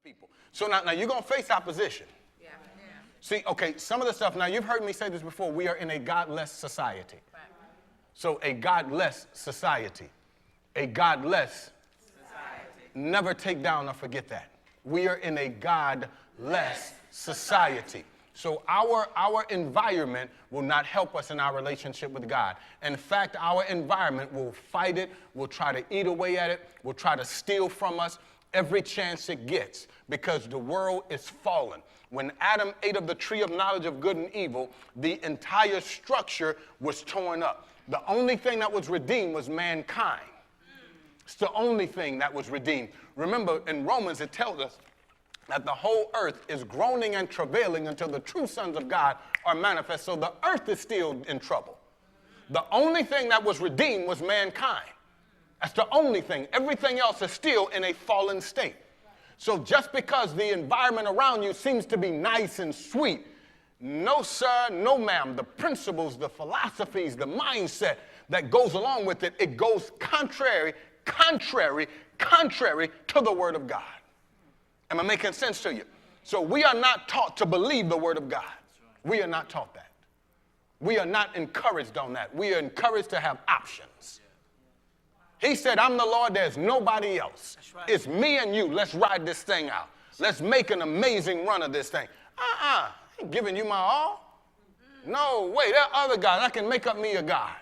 people. So now you're going to face opposition. Yeah. See, okay, some of the stuff, now you've heard me say this before, we are in a godless society. Right. So a godless society. A godless society. Never take down or forget that. We are in a godless society. So our environment will not help us in our relationship with God. In fact, our environment will fight it, will try to eat away at it, will try to steal from us every chance it gets, because the world is fallen. When Adam ate of the tree of knowledge of good and evil, the entire structure was torn up. The only thing that was redeemed was mankind. It's the only thing that was redeemed. Remember, in Romans, it tells us that the whole earth is groaning and travailing until the true sons of God are manifest. So the earth is still in trouble. The only thing that was redeemed was mankind. That's the only thing. Everything else is still in a fallen state. So just because the environment around you seems to be nice and sweet, no sir, no ma'am, the principles, the philosophies, the mindset that goes along with it, it goes contrary to the word of God. Am I making sense to you? So we are not taught to believe the word of God. We are not taught that. We are not encouraged on that. We are encouraged to have options. He said, I'm the Lord, there's nobody else. Right. It's me and you. Let's ride this thing out. Let's make an amazing run of this thing. I ain't giving you my all. No, wait, there are other gods. I can make up me a God.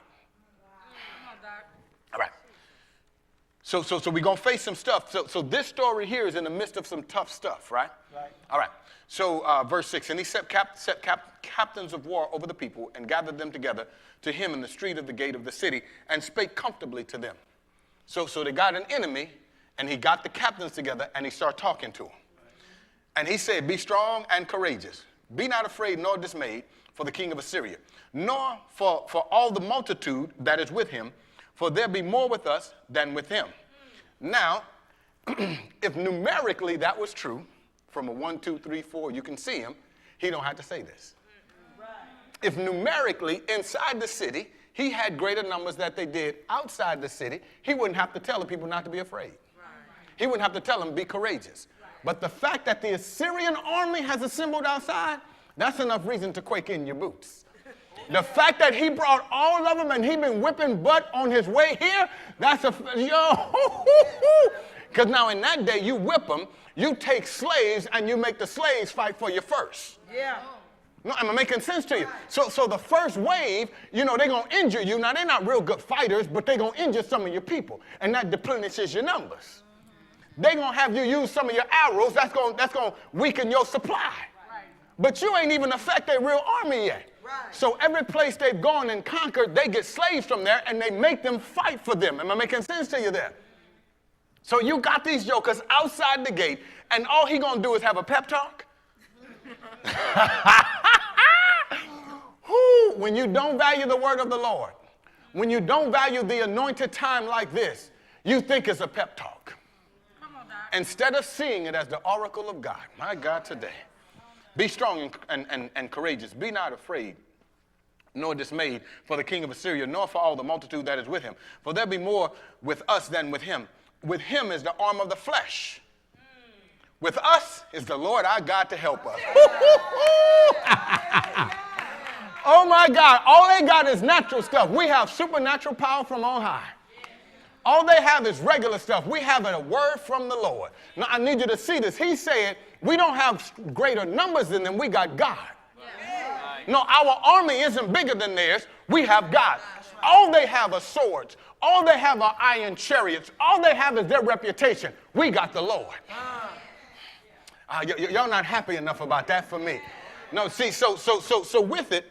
All right. So we're going to face some stuff. So this story here is in the midst of some tough stuff, right? Right. All right. So verse 6, and he set captains of war over the people and gathered them together to him in the street of the gate of the city and spake comfortably to them. So they got an enemy, and he got the captains together, and he started talking to them. And he said, be strong and courageous. Be not afraid nor dismayed for the king of Assyria, nor for all the multitude that is with him, for there be more with us than with him. Now, if numerically that was true, from a 1, 2, 3, 4, you can see him, he don't have to say this. If numerically inside the city, he had greater numbers that they did outside the city, he wouldn't have to tell the people not to be afraid. He wouldn't have to tell them be courageous. But the fact that the Assyrian army has assembled outside, that's enough reason to quake in your boots. The fact that he brought all of them and he been whipping butt on his way here, that's because now in that day you whip them, you take slaves and you make the slaves fight for you first. Yeah. No, am I making sense to you? So the first wave, they're going to injure you. Now, they're not real good fighters, but they're going to injure some of your people, and that deplenishes your numbers. They're going to have you use some of your arrows. That's going to weaken your supply. Right. But you ain't even affect their real army yet. Right. So every place they've gone and conquered, they get slaves from there, and they make them fight for them. Am I making sense to you there? So you got these jokers outside the gate, and all he going to do is have a pep talk? When you don't value the word of the Lord, when you don't value the anointed time like this, you think it's a pep talk. Instead of seeing it as the oracle of God. My God, today. Be strong and courageous. Be not afraid, nor dismayed for the king of Assyria, nor for all the multitude that is with him. For there be more with us than with him. With him is the arm of the flesh. With us is the Lord our God to help us. Oh my God, all they got is natural stuff. We have supernatural power from on high. All they have is regular stuff. We have a word from the Lord. Now I need you to see this. He said we don't have greater numbers than them. We got God. No, our army isn't bigger than theirs. We have God. All they have are swords. All they have are iron chariots. All they have is their reputation. We got the Lord. Y'all not happy enough about that for me. No, see, so with it,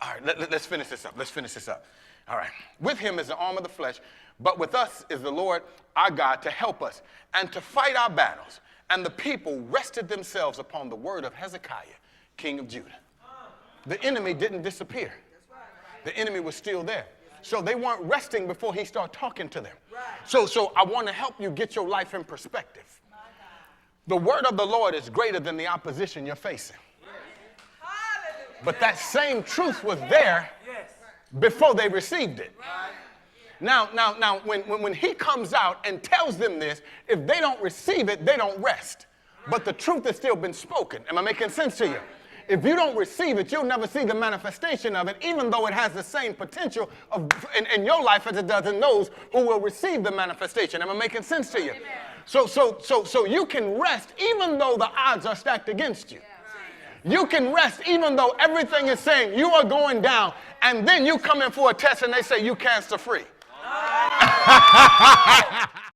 all right, let's finish this up. All right. With him is the arm of the flesh, but with us is the Lord our God to help us and to fight our battles. And the people rested themselves upon the word of Hezekiah, king of Judah. The enemy didn't disappear. The enemy was still there. So they weren't resting before he started talking to them. So I want to help you get your life in perspective. The word of the Lord is greater than the opposition you're facing. But that same truth was there before they received it. Now, when he comes out and tells them this, if they don't receive it, they don't rest. but the truth has still been spoken. Am I making sense to you? If you don't receive it, you'll never see the manifestation of it, even though it has the same potential in your life as it does in those who will receive the manifestation. Am I making sense to you? So you can rest even though the odds are stacked against you. You can rest even though everything is saying you are going down, and then you come in for a test and they say you cancer free.